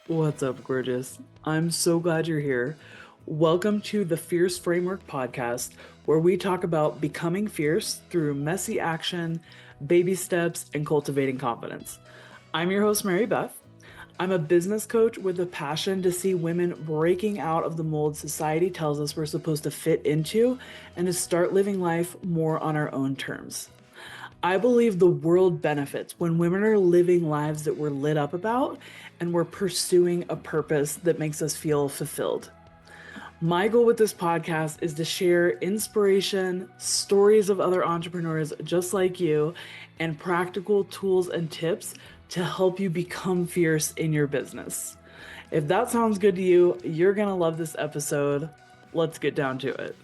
What's up, gorgeous? I'm so glad you're here. Welcome to the Fierce Framework podcast, where we talk about becoming fierce through messy action, baby steps, and cultivating confidence. I'm your host, Mary Beth. I'm a business coach with a passion to see women breaking out of the mold society tells us we're supposed to fit into and to start living life more on our own terms. I believe the world benefits when women are living lives that we're lit up about and we're pursuing a purpose that makes us feel fulfilled. My goal with this podcast is to share inspiration, stories of other entrepreneurs just like you, and practical tools and tips to help you become fierce in your business. If that sounds good to you, you're going to love this episode. Let's get down to it.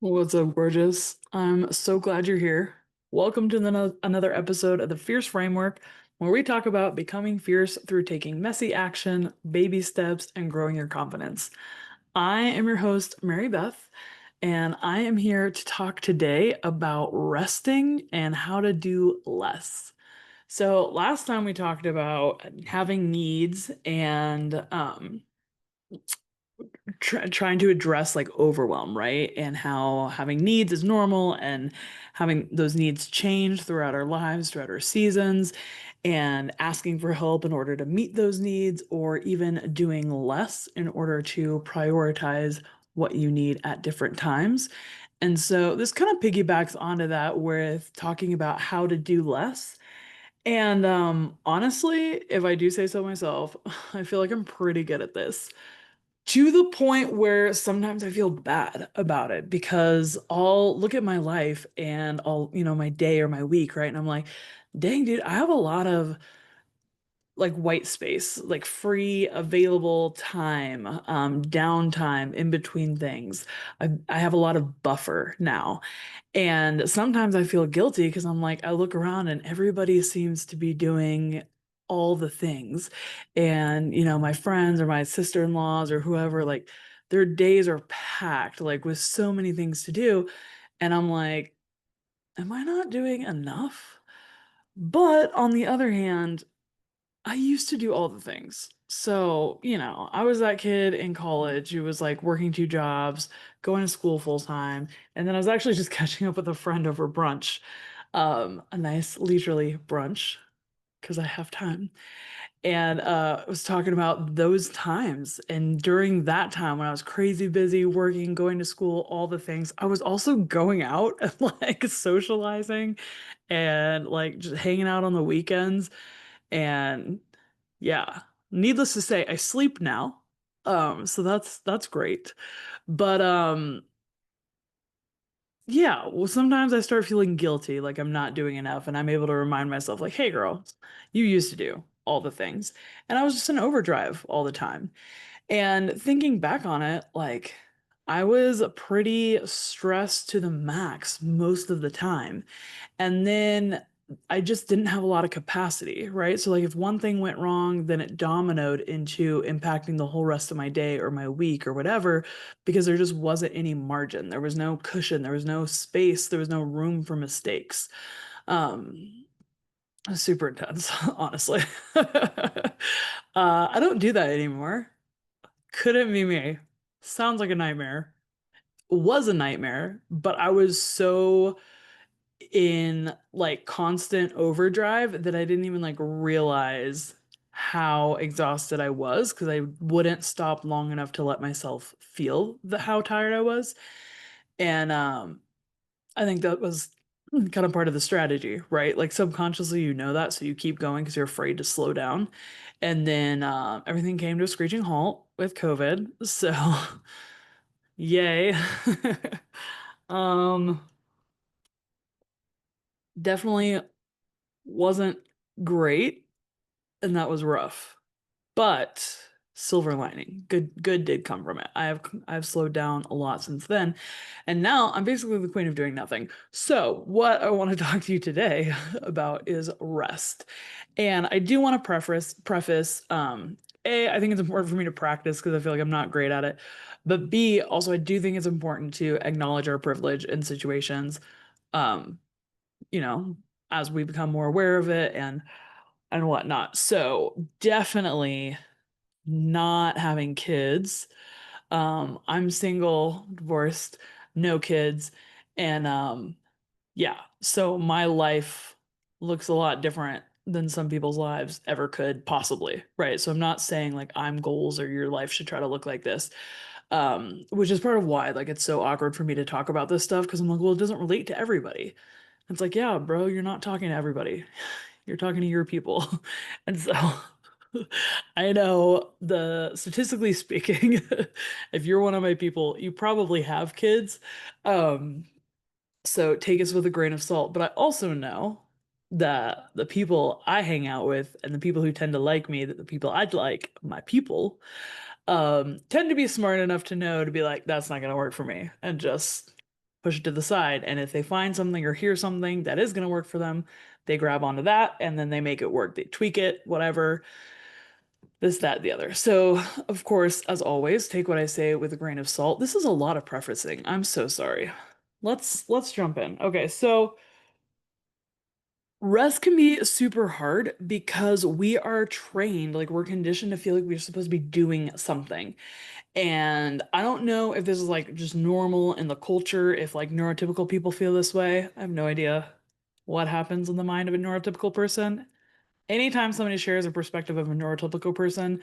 What's up, gorgeous? I'm so glad you're here. Welcome to another episode of the Fierce Framework, where we talk about becoming fierce through taking messy action, baby steps, and growing your confidence. I am your host, Mary Beth, and I am here to talk today about resting and how to do less. So, last time we talked about having needs and trying to address like overwhelm, right? And how having needs is normal and having those needs change throughout our lives, throughout our seasons, and asking for help in order to meet those needs, or even doing less in order to prioritize what you need at different times. And so this kind of piggybacks onto that with talking about how to do less. And honestly, if I do say so myself, I feel like I'm pretty good at this to the point where sometimes I feel bad about it because I'll look at my life and my day or my week, right? And I'm like, dang, dude, I have a lot of like white space, like free available time, downtime in between things. I have a lot of buffer now. And sometimes I feel guilty because I'm like, I look around and everybody seems to be doing all the things. And, my friends or my sister-in-laws or whoever, like their days are packed, like with so many things to do. And I'm like, am I not doing enough? But on the other hand, I used to do all the things. So, I was that kid in college who was like working two jobs, going to school full time, and then I was actually just catching up with a friend over brunch. A nice leisurely brunch because I have time. And I was talking about those times. And during that time when I was crazy busy working, going to school, all the things, I was also going out and like socializing and like just hanging out on the weekends. And yeah, needless to say, I sleep now. So that's great. But yeah, well sometimes I start feeling guilty, like I'm not doing enough, and I'm able to remind myself like, "Hey girl, you used to do all the things." And I was just in overdrive all the time. And thinking back on it, like I was pretty stressed to the max most of the time. And then I just didn't have a lot of capacity, right? So like if one thing went wrong, then it dominoed into impacting the whole rest of my day or my week or whatever, because there just wasn't any margin. There was no cushion, there was no space, there was no room for mistakes. Um, Super intense, honestly. I don't do that anymore. Couldn't be me. Sounds like a nightmare. Was a nightmare, but I was so in like constant overdrive that I didn't even like realize how exhausted I was because I wouldn't stop long enough to let myself feel how tired I was. And I think that was kind of part of the strategy, right? Like subconsciously you know that, so you keep going because you're afraid to slow down. And then everything came to a screeching halt with COVID. So yay. um Definitely wasn't great, and that was rough. But silver lining, good did come from it. I've slowed down a lot since then, and now I'm basically the queen of doing nothing. So what I want to talk to you today about is rest. And I do want to preface A, I think it's important for me to practice because I feel like I'm not great at it. But B, also I do think it's important to acknowledge our privilege in situations. Um, you know, as we become more aware of it and whatnot. So definitely. not having kids. I'm single, divorced, no kids, and yeah, so my life looks a lot different than some people's lives ever could possibly, right? So I'm not saying like I'm goals or your life should try to look like this. Which is part of why like it's so awkward for me to talk about this stuff because I'm like, well, it doesn't relate to everybody. It's like, yeah, bro, you're not talking to everybody. You're talking to your people. And so I know the statistically speaking, if you're one of my people, you probably have kids. Um, so take us with a grain of salt. But I also know that the people I hang out with and the people who tend to like me, that the people I'd like, my people, tend to be smart enough to know to be like, that's not going to work for me and just push it to the side. And if they find something or hear something that is going to work for them, they grab onto that and then they make it work. They tweak it, whatever, this, that, the other. So, of course, as always, take what I say with a grain of salt. This is a lot of prefacing. I'm so sorry. Let's jump in. Okay, so rest can be super hard because we are trained, like we're conditioned to feel like we're supposed to be doing something. And I don't know if this is like just normal in the culture, if like neurotypical people feel this way. I have no idea what happens in the mind of a neurotypical person. Anytime somebody shares a perspective of a neurotypical person,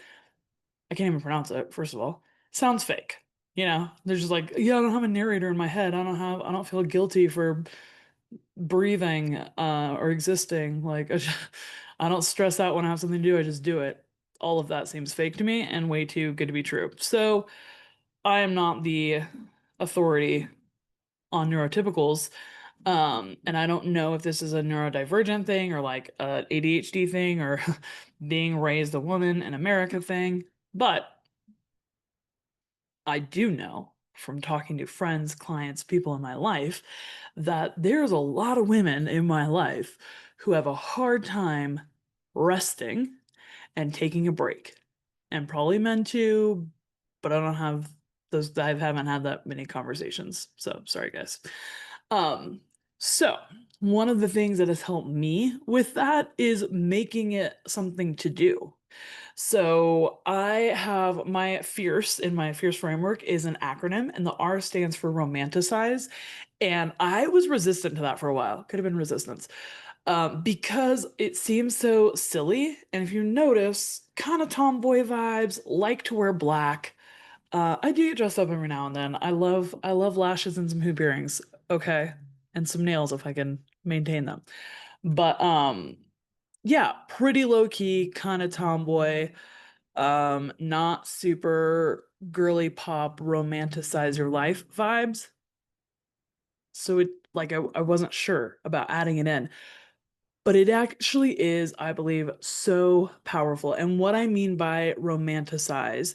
I can't even pronounce it, first of all, sounds fake. You know, they're just like, yeah, I don't have a narrator in my head. I don't feel guilty for breathing or existing. Like, I don't stress out when I have something to do. I just do it. All of that seems fake to me and way too good to be true. So, I am not the authority on neurotypicals. And I don't know if this is a neurodivergent thing or like a ADHD thing or being raised a woman in America thing. But I do know from talking to friends, clients, people in my life that there's a lot of women in my life who have a hard time resting and taking a break. And probably men too, but I don't have those, I haven't had that many conversations. So sorry guys. Um, so one of the things that has helped me with that is making it something to do. So I have my Fierce in my Fierce framework is an acronym, and the R stands for romanticize. And I was resistant to that for a while. Could have been resistance. Because it seems so silly. And if you notice, kind of tomboy vibes, like to wear black. I do get dressed up every now and then. I love lashes and some hoop earrings. Okay. And some nails if I can maintain them. But yeah, pretty low key, kind of tomboy. Not super girly pop romanticize your life vibes. So it like I wasn't sure about adding it in. But it actually is, I believe, so powerful. And what I mean by romanticize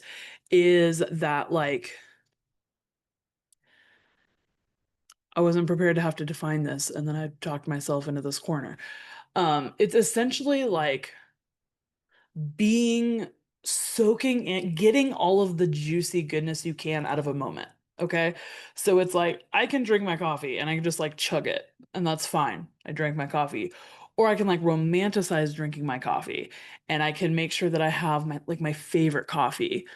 is that, like, I wasn't prepared to have to define this, and then I talked myself into this corner. It's essentially like being soaking in, getting all of the juicy goodness you can out of a moment. Okay. So it's like I can drink my coffee and I can just like chug it, and that's fine. I drank my coffee. Or I can like romanticize drinking my coffee and I can make sure that I have my like my favorite coffee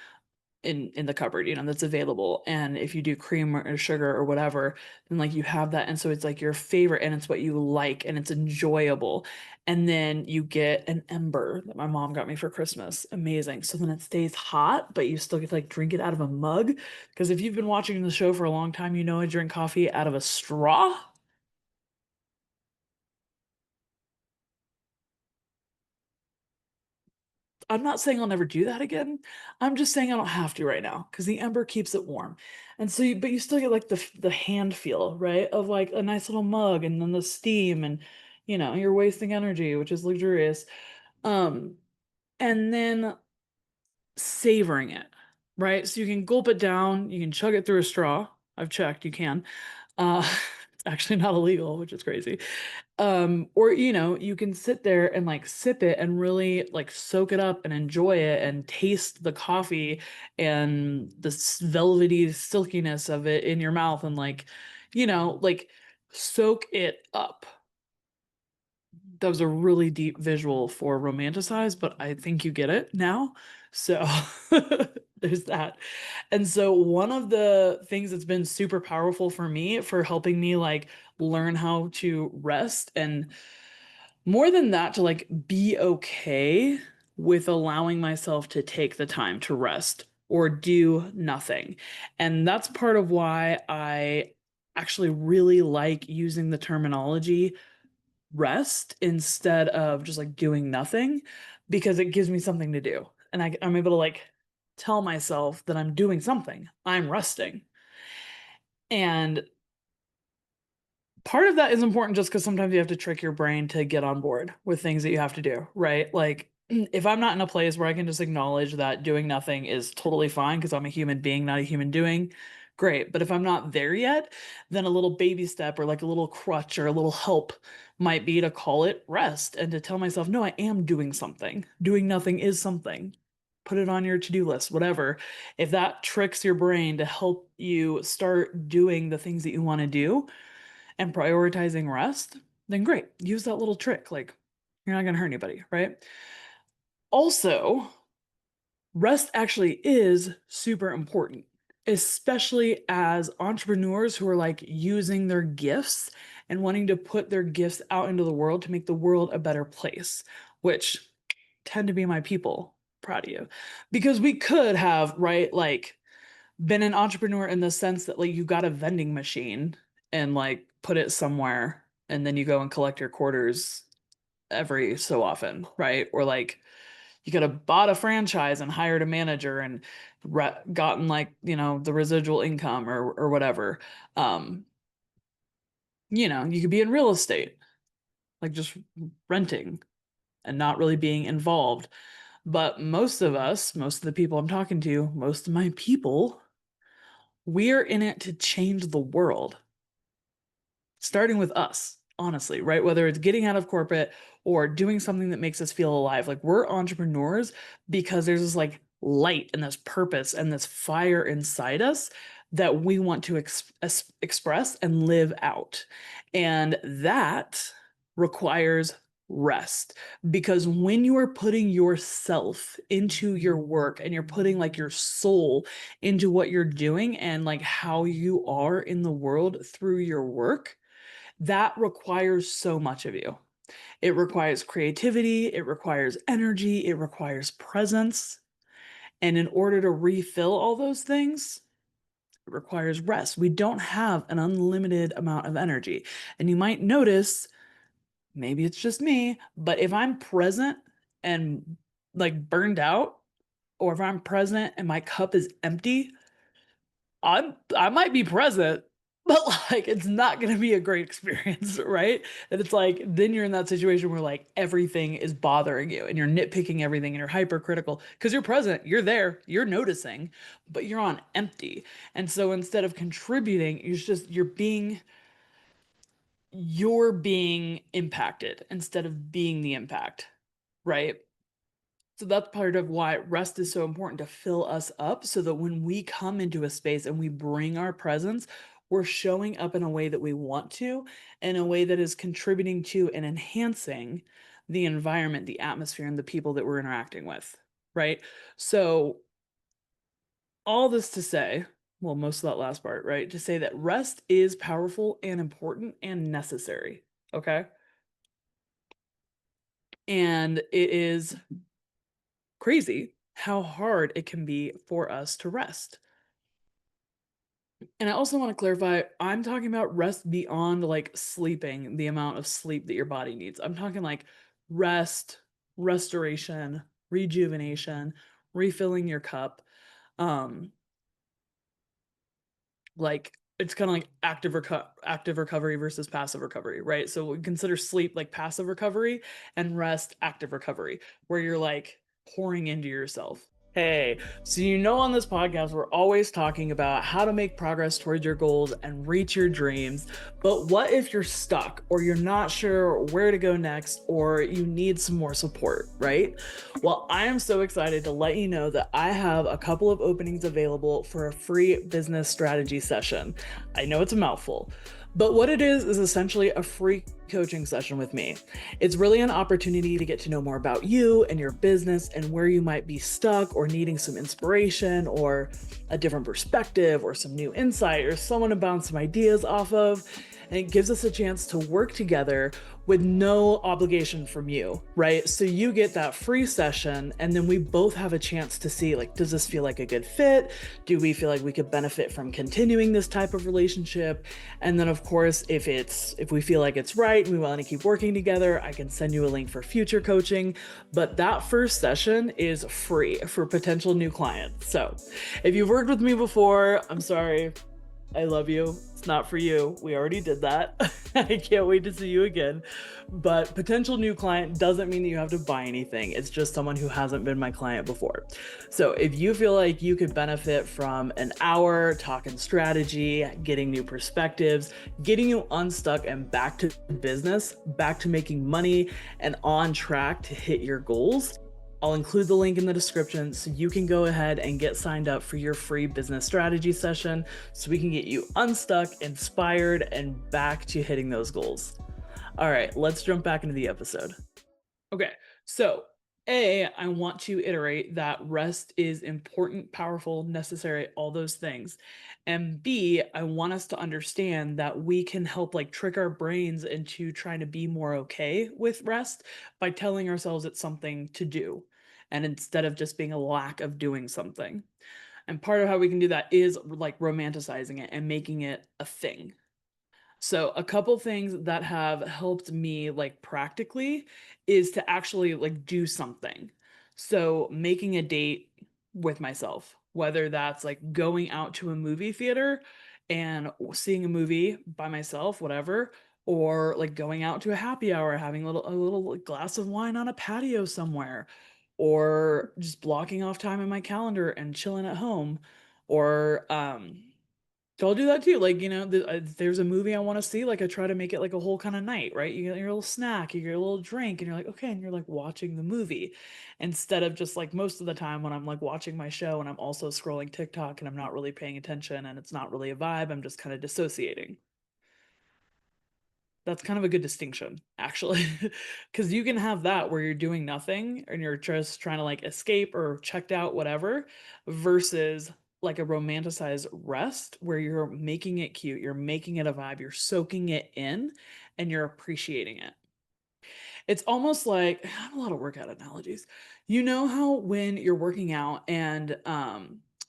in the cupboard, you know, that's available. And if you do cream or sugar or whatever, then like you have that. And so it's like your favorite and it's what you like and it's enjoyable. And then you get an ember that my mom got me for Christmas. Amazing. So then it stays hot, but you still get to like drink it out of a mug. Because if you've been watching the show for a long time, you know I drink coffee out of a straw. I'm not saying I'll never do that again. I'm just saying I don't have to right now because the ember keeps it warm. And so but you still get like the hand feel, right? Of like a nice little mug and then the steam and you know, you're wasting energy, which is luxurious. Um, and then savoring it, right? So you can gulp it down, you can chug it through a straw. I've checked, you can. It's actually not illegal, which is crazy. Or you know, you can sit there and like sip it and really like soak it up and enjoy it and taste the coffee and the velvety silkiness of it in your mouth and like, you know, like soak it up. That was a really deep visual for romanticize, but I think you get it now. So there's that. And so one of the things that's been super powerful for me for helping me like learn how to rest, and more than that, to like be okay with allowing myself to take the time to rest or do nothing. And that's part of why I actually really like using the terminology rest instead of just like doing nothing, because it gives me something to do. And I'm able to like tell myself that I'm doing something, I'm resting. And part of that is important just because sometimes you have to trick your brain to get on board with things that you have to do, right? Like, if I'm not in a place where I can just acknowledge that doing nothing is totally fine because I'm a human being, not a human doing, great. But if I'm not there yet, then a little baby step or like a little crutch or a little help might be to call it rest and to tell myself, no, I am doing something. Doing nothing is something. Put it on your to-do list, whatever. If that tricks your brain to help you start doing the things that you want to do, and prioritizing rest, then great. Use that little trick. Like, you're not going to hurt anybody, right? Also, rest actually is super important, especially as entrepreneurs who are like using their gifts and wanting to put their gifts out into the world to make the world a better place, which tend to be my people. Proud of you. Because we could have, right, like been an entrepreneur in the sense that like you got a vending machine and like put it somewhere and then you go and collect your quarters every so often, right? Or like you could have bought a franchise and hired a manager and gotten like, the residual income or whatever. Um, you could be in real estate, like just renting and not really being involved. But most of us, most of the people I'm talking to, most of my people, we're in it to change the world, starting with us, honestly, right? Whether it's getting out of corporate or doing something that makes us feel alive. Like, we're entrepreneurs because there's this like light and this purpose and this fire inside us that we want to express and live out. And that requires rest, because when you are putting yourself into your work and you're putting like your soul into what you're doing and like how you are in the world through your work, that requires so much of you. It requires creativity, it requires energy, it requires presence. And in order to refill all those things, it requires rest. We don't have an unlimited amount of energy. And you might notice, maybe it's just me, but if I'm present and like burned out, or if I'm present and my cup is empty, I might be present, but like it's not gonna be a great experience, right? And it's like then you're in that situation where like everything is bothering you and you're nitpicking everything and you're hypercritical because you're present, you're there, you're noticing, but you're on empty. And so instead of contributing, you're being impacted instead of being the impact, right? So that's part of why rest is so important, to fill us up so that when we come into a space and we bring our presence, we're showing up in a way that we want to, in a way that is contributing to and enhancing the environment, the atmosphere, and the people that we're interacting with, right? So, all this to say, well, most of that last part, right? To say that rest is powerful and important and necessary, okay? And it is crazy how hard it can be for us to rest. And I also want to clarify, I'm talking about rest beyond like sleeping, the amount of sleep that your body needs. I'm talking like rest, restoration, rejuvenation, refilling your cup. Um, like it's kind of like active recovery versus passive recovery, right? So we consider sleep like passive recovery and rest active recovery, where you're like pouring into yourself. Hey, so on this podcast, we're always talking about how to make progress towards your goals and reach your dreams. But what if you're stuck or you're not sure where to go next or you need some more support, right? Well, I am so excited to let you know that I have a couple of openings available for a free business strategy session. I know it's a mouthful, but what it is essentially a free coaching session with me. It's really an opportunity to get to know more about you and your business and where you might be stuck or needing some inspiration or a different perspective or some new insight or someone to bounce some ideas off of. And it gives us a chance to work together with no obligation from you, right? So you get that free session, and then we both have a chance to see, like, does this feel like a good fit? Do we feel like we could benefit from continuing this type of relationship? And then, of course, if we feel like it's right and we want to keep working together, I can send you a link for future coaching. But that first session is free for potential new clients. So if you've worked with me before, I'm sorry, I love you. It's not for you. We already did that. I can't wait to see you again. But potential new client doesn't mean that you have to buy anything. It's just someone who hasn't been my client before. So if you feel like you could benefit from an hour talking strategy, getting new perspectives, getting you unstuck and back to business, back to making money, and on track to hit your goals, I'll include the link in the description so you can go ahead and get signed up for your free business strategy session so we can get you unstuck, inspired, and back to hitting those goals. All right, let's jump back into the episode. Okay, so I want to iterate that rest is important, powerful, necessary, all those things. And B, I want us to understand that we can help like trick our brains into trying to be more okay with rest by telling ourselves it's something to do. And instead of just being a lack of doing something. And part of how we can do that is like romanticizing it and making it a thing. So a couple things that have helped me like practically is to actually like do something. So making a date with myself, whether that's like going out to a movie theater and seeing a movie by myself, whatever, or like going out to a happy hour, having a little like, glass of wine on a patio somewhere, or just blocking off time in my calendar and chilling at home, or so I'll do that too. Like, there's a movie I want to see. Like, I try to make it like a whole kind of night, right? You get your little snack, you get a little drink, and you're like, okay, and you're like watching the movie instead of just like most of the time when I'm like watching my show and I'm also scrolling TikTok and I'm not really paying attention and it's not really a vibe. I'm just kind of dissociating. That's kind of a good distinction, actually, because you can have that where you're doing nothing and you're just trying to like escape or checked out, whatever, versus like a romanticized rest where you're making it cute, you're making it a vibe, you're soaking it in, and you're appreciating it. It's almost like I have a lot of workout analogies. You know how when you're working out and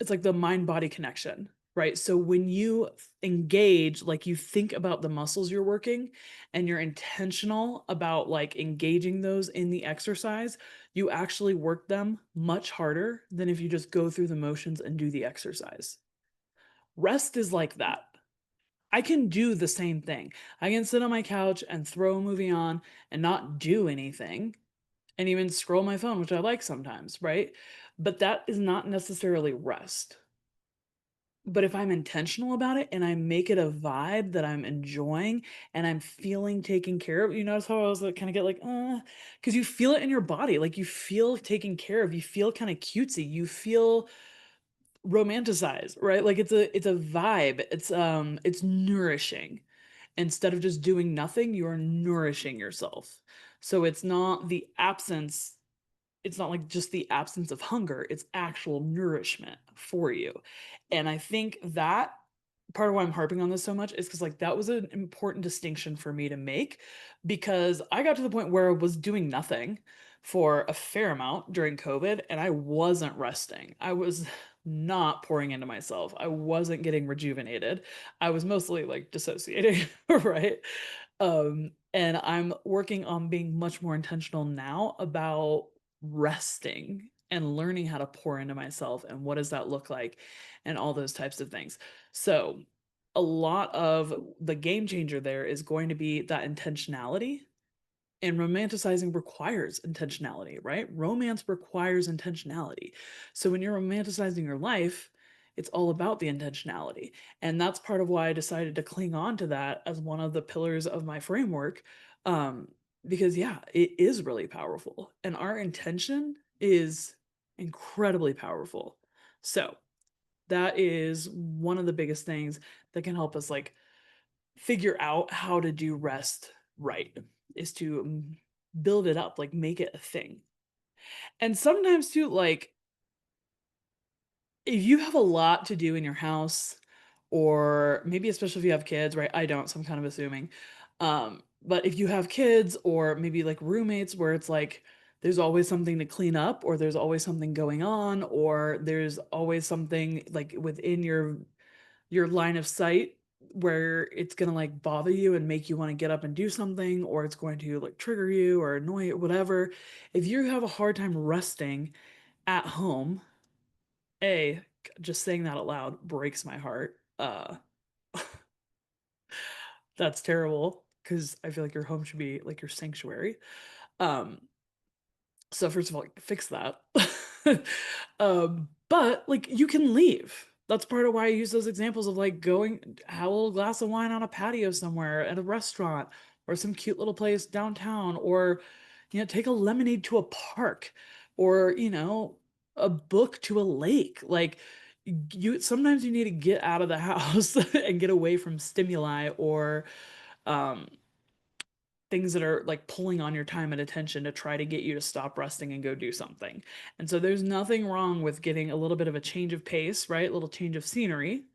it's like the mind body connection, right? So when you engage, like you think about the muscles you're working and you're intentional about like engaging those in the exercise, you actually work them much harder than if you just go through the motions and do the exercise. Rest is like that. I can do the same thing. I can sit on my couch and throw a movie on and not do anything and even scroll my phone, which I like sometimes, right? But that is not necessarily rest. But if I'm intentional about it and I make it a vibe that I'm enjoying and I'm feeling taken care of, you notice how I was like kind of get like, because you feel it in your body, like you feel taken care of, you feel kind of cutesy, you feel romanticized, right? Like it's a vibe. It's nourishing. Instead of just doing nothing, you are nourishing yourself. So it's not like just the absence of hunger, it's actual nourishment for you. And I think that part of why I'm harping on this so much is because like that was an important distinction for me to make because I got to the point where I was doing nothing for a fair amount during COVID and I wasn't resting. I was not pouring into myself. I wasn't getting rejuvenated. I was mostly like dissociating, right? And I'm working on being much more intentional now about resting and learning how to pour into myself and what does that look like and all those types of things. So, a lot of the game changer there is going to be that intentionality, and romanticizing requires intentionality, right? Romance requires intentionality. So when you're romanticizing your life, it's all about the intentionality. And that's part of why I decided to cling on to that as one of the pillars of my framework. Um, because, yeah, it is really powerful. And our intention is incredibly powerful. So that is one of the biggest things that can help us like figure out how to do rest right, is to build it up, like make it a thing. And sometimes too, like if you have a lot to do in your house, or maybe especially if you have kids, right? I don't, so I'm kind of assuming. But if you have kids or maybe like roommates where it's like there's always something to clean up, or there's always something going on, or there's always something like within your line of sight where it's gonna like bother you and make you want to get up and do something, or it's going to like trigger you or annoy you, whatever. If you have a hard time resting at home, a, just saying that out loud breaks my heart. That's terrible because I feel like your home should be like your sanctuary. Um, so first of all, fix that. But like you can leave. That's part of why I use those examples of like going have a little glass of wine on a patio somewhere at a restaurant or some cute little place downtown, or take a lemonade to a park, or a book to a lake. Like you sometimes you need to get out of the house and get away from stimuli, or um things that are like pulling on your time and attention to try to get you to stop resting and go do something. And so there's nothing wrong with getting a little bit of a change of pace, right? A little change of scenery,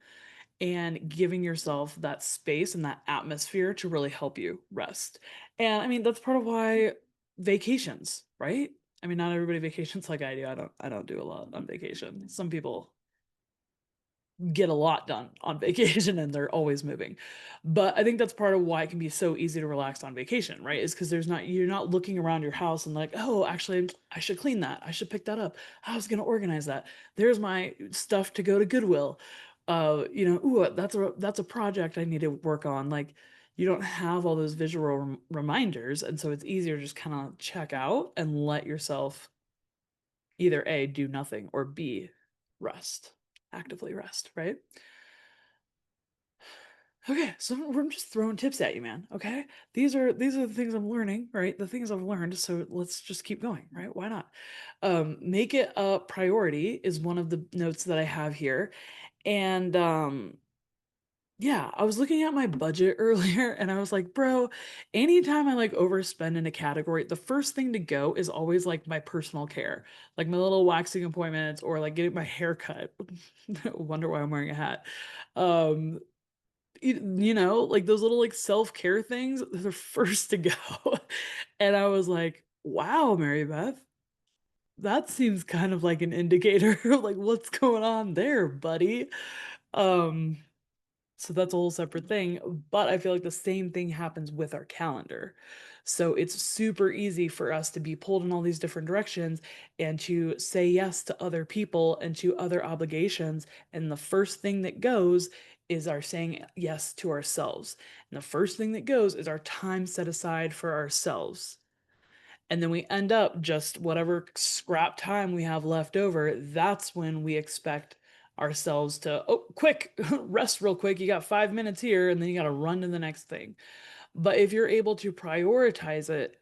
and giving yourself that space and that atmosphere to really help you rest. And I mean, that's part of why vacations, right? I mean, not everybody vacations like I do. I don't do a lot on vacation. Some people get a lot done on vacation and they're always moving. But I think that's part of why it can be so easy to relax on vacation, right? Is because you're not looking around your house and like, oh, actually, I should clean that. I should pick that up. I was gonna organize that. There's my stuff to go to Goodwill. Ooh, that's a project I need to work on. Like you don't have all those visual reminders, and so it's easier to just kind of check out and let yourself either A, do nothing, or B, rest, actively rest, right? Okay, so we're just throwing tips at you, man. Okay, these are the things I'm learning, right? The things I've learned. So let's just keep going, right? Why not? Make it a priority is one of the notes that I have here, and yeah, I was looking at my budget earlier, and I was like, bro, anytime I like overspend in a category, the first thing to go is always like my personal care, like my little waxing appointments or like getting my hair cut. Wonder why I'm wearing a hat. Um, like those little like self-care things, they're first to go. And I was like, wow, Mary Beth, that seems kind of like an indicator of like what's going on there, buddy. Um, so that's a whole separate thing. But I feel like the same thing happens with our calendar. So it's super easy for us to be pulled in all these different directions and to say yes to other people and to other obligations. And the first thing that goes is our saying yes to ourselves. And the first thing that goes is our time set aside for ourselves. And then we end up just whatever scrap time we have left over. That's when we expect ourselves to, oh, quick, rest real quick. You got 5 minutes here, and then you got to run to the next thing. But if you're able to prioritize it,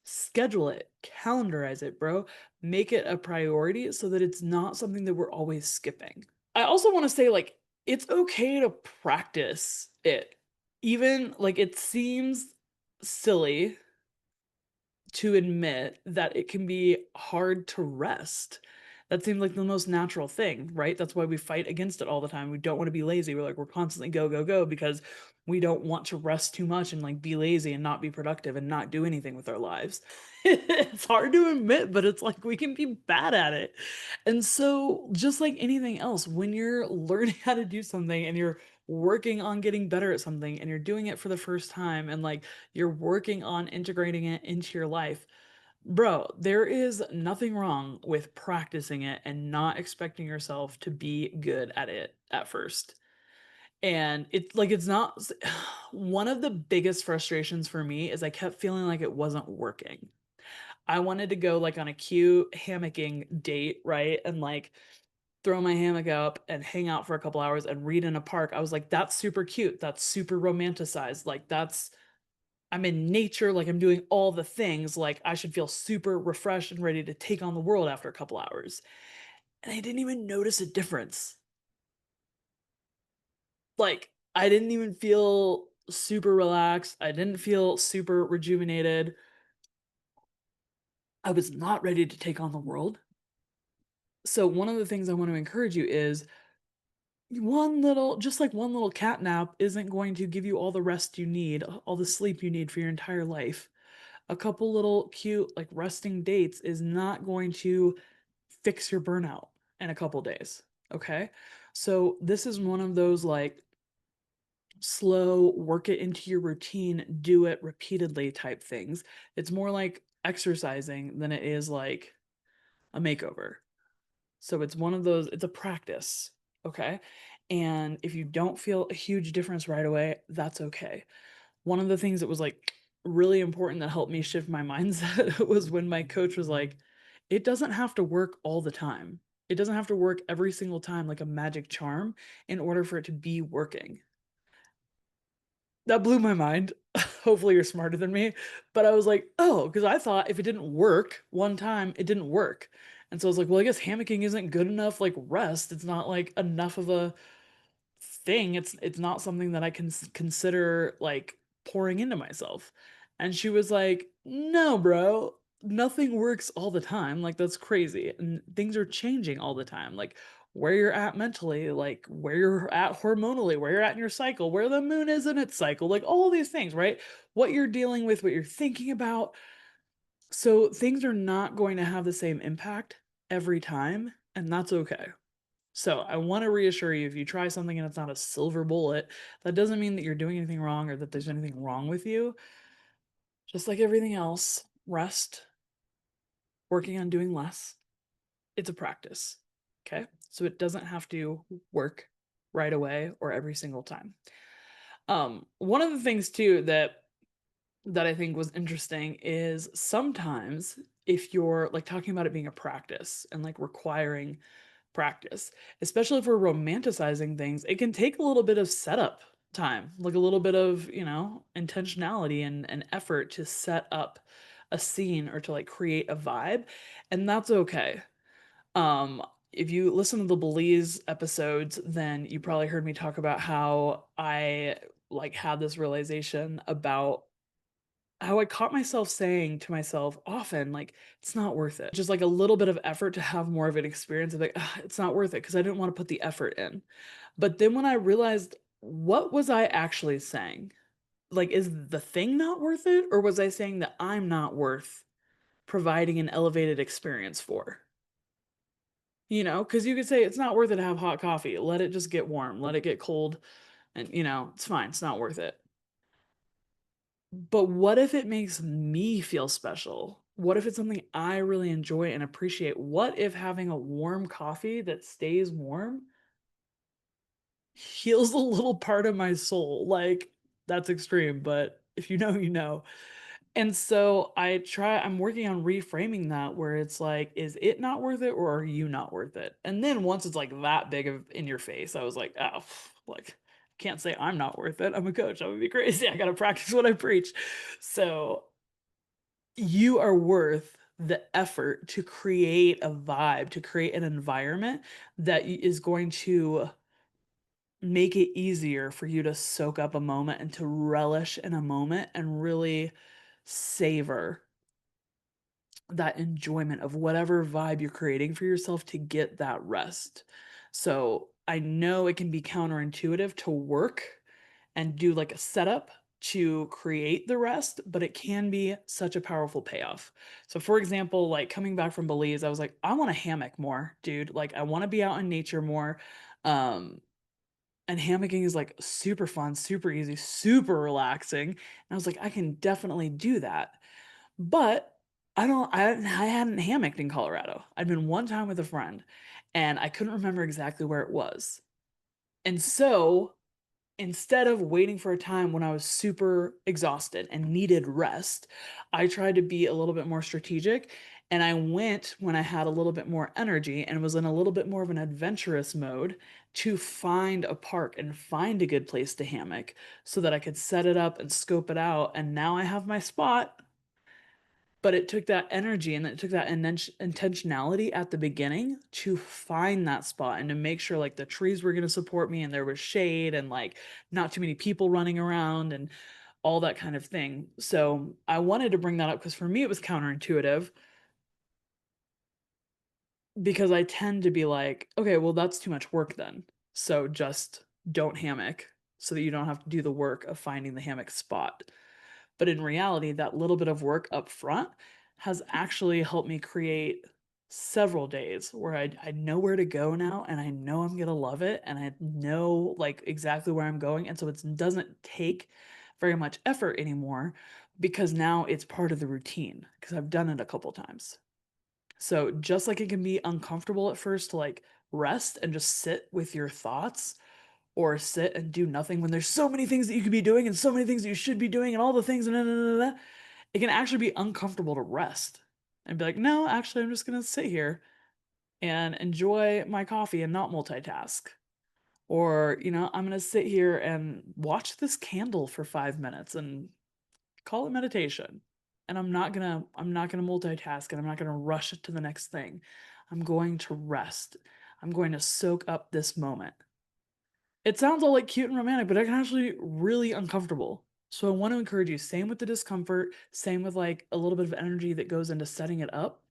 schedule it, calendarize it, bro, make it a priority so that it's not something that we're always skipping. I also want to say, like, it's okay to practice it. Even like it seems silly to admit that it can be hard to rest. That seems like the most natural thing, right? That's why we fight against it all the time. We don't want to be lazy. We're constantly go, go, go because we don't want to rest too much and like be lazy and not be productive and not do anything with our lives. It's hard to admit, but it's like we can be bad at it. And so, just like anything else, when you're learning how to do something and you're working on getting better at something and you're doing it for the first time and like you're working on integrating it into your life, bro, there is nothing wrong with practicing it and not expecting yourself to be good at it at first. And it's like, it's not one of the biggest frustrations for me is I kept feeling like it wasn't working. I wanted to go like on a cute hammocking date, right? And like throw my hammock up and hang out for a couple hours and read in a park. I was like, that's super cute. That's super romanticized. Like, I'm in nature. Like, I'm doing all the things. Like, I should feel super refreshed and ready to take on the world after a couple hours. And I didn't even notice a difference. Like, I didn't even feel super relaxed. I didn't feel super rejuvenated. I was not ready to take on the world. So one of the things I want to encourage you is just like one little cat nap isn't going to give you all the rest you need, all the sleep you need for your entire life. A couple little cute like resting dates is not going to fix your burnout in a couple days. Okay. So this is one of those like slow, work it into your routine, do it repeatedly type things. It's more like exercising than it is like a makeover. So it's one of those, it's a practice. Okay. And if you don't feel a huge difference right away, that's okay. One of the things that was like really important that helped me shift my mindset was when my coach was like, it doesn't have to work all the time. It doesn't have to work every single time like a magic charm in order for it to be working. That blew my mind. Hopefully you're smarter than me. But I was like, oh, because I thought if it didn't work one time, it didn't work. And so I was like, well, I guess hammocking isn't good enough like rest. It's not like enough of a thing. It's not something that I can consider like pouring into myself. And she was like, "No, bro. Nothing works all the time. Like that's crazy. And things are changing all the time. Like where you're at mentally, like where you're at hormonally, where you're at in your cycle, where the moon is in its cycle, like all these things, right? What you're dealing with, what you're thinking about. So things are not going to have the same impact every time, and that's okay. So I want to reassure you if you try something and it's not a silver bullet, that doesn't mean that you're doing anything wrong or that there's anything wrong with you. Just like everything else, rest, working on doing less, it's a practice. Okay. So it doesn't have to work right away or every single time. One of the things too that I think was interesting is sometimes if you're like talking about it being a practice and like requiring practice, especially if we're romanticizing things, it can take a little bit of setup time, like a little bit of, intentionality and effort to set up a scene or to like create a vibe. And that's okay. If you listen to the Belize episodes, then you probably heard me talk about how I like had this realization about how I caught myself saying to myself often, like, it's not worth it. Just like a little bit of effort to have more of an experience of like, "Ugh, it's not worth it because I didn't want to put the effort in." But then when I realized, what was I actually saying? Like, is the thing not worth it? Or was I saying that I'm not worth providing an elevated experience for? Because you could say it's not worth it to have hot coffee. Let it just get warm, let it get cold, and, it's fine. It's not worth it. But what if it makes me feel special? What if it's something I really enjoy and appreciate? What if having a warm coffee that stays warm heals a little part of my soul? Like, that's extreme, but if you know, you know. And so I'm working on reframing that where it's like, is it not worth it or are you not worth it? And then once it's like that big of in your face, I was like, oh, like, can't say I'm not worth it. I'm a coach. I would be crazy. I got to practice what I preach. So you are worth the effort to create a vibe, to create an environment that is going to make it easier for you to soak up a moment and to relish in a moment and really savor that enjoyment of whatever vibe you're creating for yourself to get that rest. So I know it can be counterintuitive to work and do like a setup to create the rest, but it can be such a powerful payoff. So, for example, like coming back from Belize, I was like, I want a hammock more, dude. Like, I want to be out in nature more. Um, and hammocking is like super fun, super easy, super relaxing. And I was like, I can definitely do that. But I hadn't hammocked in Colorado. I'd been one time with a friend and I couldn't remember exactly where it was. And so instead of waiting for a time when I was super exhausted and needed rest, I tried to be a little bit more strategic. And I went when I had a little bit more energy and was in a little bit more of an adventurous mode to find a park and find a good place to hammock so that I could set it up and scope it out. And now I have my spot But it took that energy and it took that intentionality at the beginning to find that spot and to make sure like the trees were going to support me and there was shade and like not too many people running around and all that kind of thing. So I wanted to bring that up because for me it was counterintuitive because I tend to be like, okay, well, that's too much work then. So just don't hammock so that you don't have to do the work of finding the hammock spot. But in reality, that little bit of work up front has actually helped me create several days where I know where to go now and I know I'm gonna love it and I know like exactly where I'm going. And so it doesn't take very much effort anymore because now it's part of the routine because I've done it a couple times. So just like it can be uncomfortable at first to like rest and just sit with your thoughts or sit and do nothing when there's so many things that you could be doing and so many things that you should be doing and all the things and it can actually be uncomfortable to rest and be like, no, actually, I'm just gonna sit here and enjoy my coffee and not multitask. Or, I'm gonna sit here and watch this candle for 5 minutes and call it meditation. And I'm not gonna multitask and I'm not gonna rush to the next thing. I'm going to rest. I'm going to soak up this moment. It sounds all like cute and romantic, but it can actually be really uncomfortable. So I want to encourage you, same with the discomfort, same with like a little bit of energy that goes into setting it up.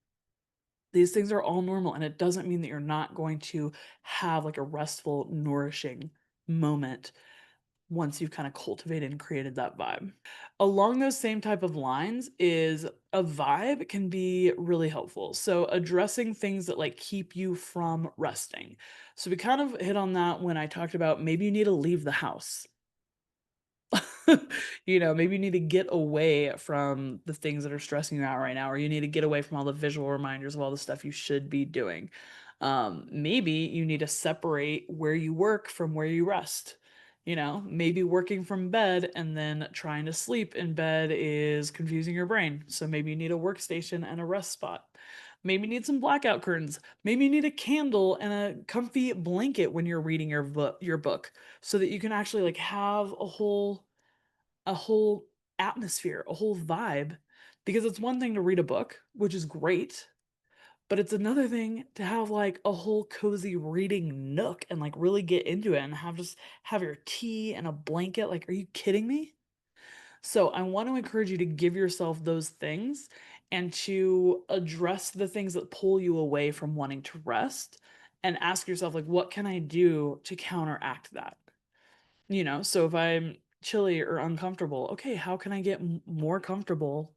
These things are all normal, and it doesn't mean that you're not going to have like a restful, nourishing moment once you've kind of cultivated and created that vibe. Along those same type of lines is a vibe can be really helpful. So addressing things that like keep you from resting. So we kind of hit on that when I talked about maybe you need to leave the house. Maybe you need to get away from the things that are stressing you out right now, or you need to get away from all the visual reminders of all the stuff you should be doing. Maybe you need to separate where you work from where you rest. Maybe working from bed and then trying to sleep in bed is confusing your brain. So maybe you need a workstation and a rest spot. Maybe you need some blackout curtains. Maybe you need a candle and a comfy blanket when you're reading your book so that you can actually like have a whole atmosphere, a whole vibe. Because it's one thing to read a book, which is great, but it's another thing to have like a whole cozy reading nook and like really get into it and have your tea and a blanket. Like, are you kidding me? So I want to encourage you to give yourself those things and to address the things that pull you away from wanting to rest and ask yourself, like, what can I do to counteract that? So if I'm chilly or uncomfortable, okay, how can I get more comfortable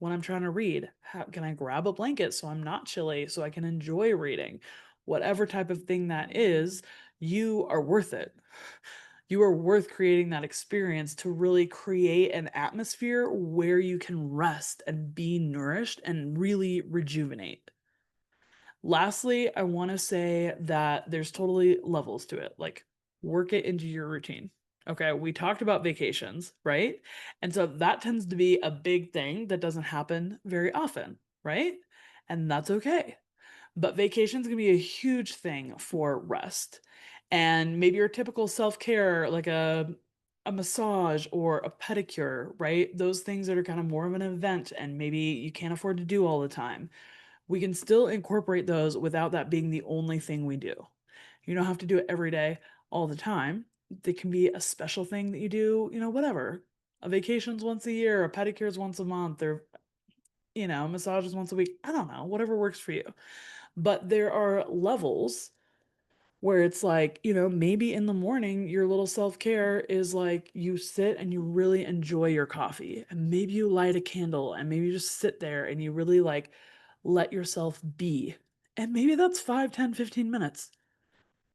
when I'm trying to read? How can I grab a blanket so I'm not chilly so I can enjoy reading? Whatever type of thing that is, you are worth it. You are worth creating that experience to really create an atmosphere where you can rest and be nourished and really rejuvenate. Lastly, I want to say that there's totally levels to it. Like, work it into your routine. Okay, we talked about vacations, right? And so that tends to be a big thing that doesn't happen very often, right? And that's okay. But vacations can be a huge thing for rest. And maybe your typical self-care, like a massage or a pedicure, right? Those things that are kind of more of an event and maybe you can't afford to do all the time, we can still incorporate those without that being the only thing we do. You don't have to do it every day, all the time. They can be a special thing that you do, whatever. A vacation's once a year, a pedicure's once a month, or, massages once a week. I don't know, whatever works for you. But there are levels where it's like, maybe in the morning, your little self care is like you sit and you really enjoy your coffee, and maybe you light a candle, and maybe you just sit there and you really like let yourself be. And maybe that's 5, 10, 15 minutes.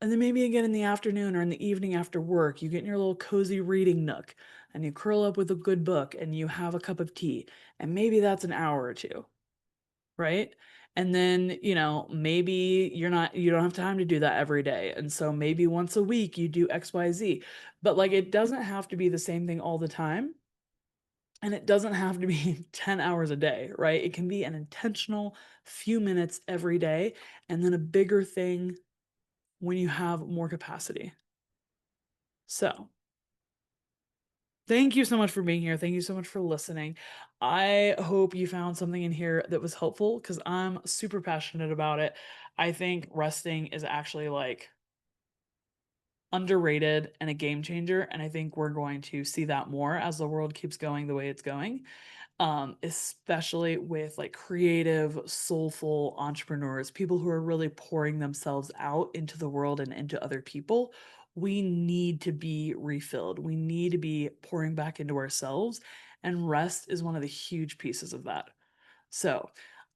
And then maybe again in the afternoon or in the evening after work, you get in your little cozy reading nook and you curl up with a good book and you have a cup of tea. And maybe that's an hour or two, right? And then, maybe you don't have time to do that every day. And so maybe once a week you do XYZ. But like it doesn't have to be the same thing all the time. And it doesn't have to be 10 hours a day, right? It can be an intentional few minutes every day and then a bigger thing when you have more capacity. So Thank you so much for being here. Thank you so much for listening. I hope you found something in here that was helpful because I'm super passionate about it. I think resting is actually like underrated and a game changer. And I think we're going to see that more as the world keeps going the way it's going, especially with like creative, soulful entrepreneurs, people who are really pouring themselves out into the world and into other people. We need to be refilled. We need to be pouring back into ourselves. And rest is one of the huge pieces of that. So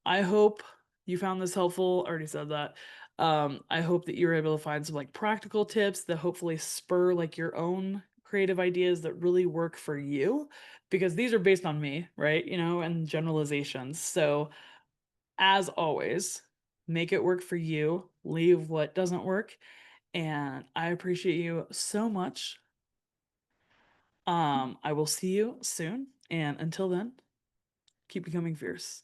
I hope you found this helpful. I already said that. I hope that you're able to find some like practical tips that hopefully spur like your own creative ideas that really work for you, because these are based on me, right? And generalizations. So as always, make it work for you, leave what doesn't work. And I appreciate you so much. I will see you soon. And until then, keep becoming fierce.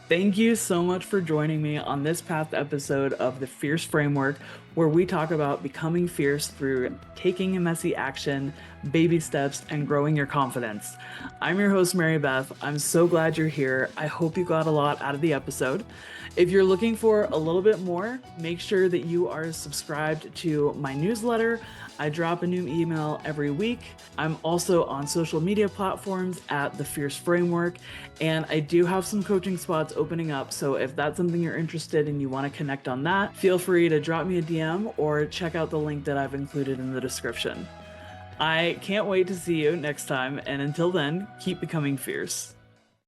Thank you so much for joining me on this past episode of the Fierce Framework, where we talk about becoming fierce through taking messy action, baby steps, and growing your confidence. I'm your host, Mary Beth. I'm so glad you're here. I hope you got a lot out of the episode. If you're looking for a little bit more, make sure that you are subscribed to my newsletter. I drop a new email every week. I'm also on social media platforms at the Fierce Framework, and I do have some coaching spots opening up. So if that's something you're interested in, you want to connect on that, feel free to drop me a DM or check out the link that I've included in the description. I can't wait to see you next time, and until then, keep becoming fierce.